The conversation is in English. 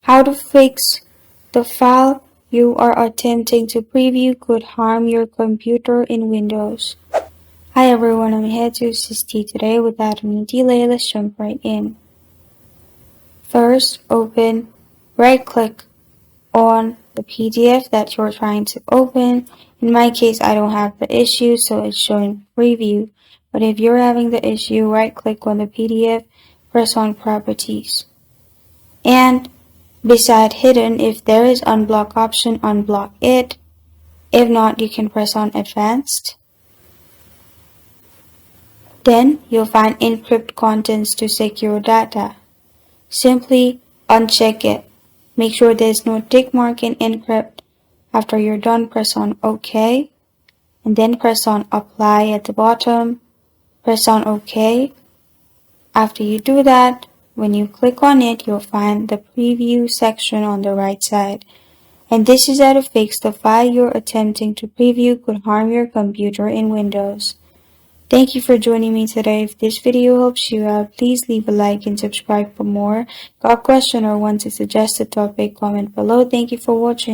How to fix the file you are attempting to preview could harm your computer in Windows. Hi everyone, I'm here to assist you today. Without any delay, let's jump right in. First, right-click on the PDF that you're trying to open. In my case, I don't have the issue, so it's showing preview. But if you're having the issue, right-click on the PDF, press on Properties. And beside Hidden, if there is Unblock option, unblock it. If not, you can press on Advanced. Then you'll find Encrypt Contents to secure data. Simply uncheck it. Make sure there's no tick mark in Encrypt. After you're done, press on OK. And then press on Apply at the bottom. Press on OK. After you do that, when you click on it, you'll find the preview section on the right side. And this is how to fix the file you're attempting to preview could harm your computer in Windows. Thank you for joining me today. If this video helps you out, please leave a like and subscribe for more. Got a question or want to suggest a topic, comment below. Thank you for watching.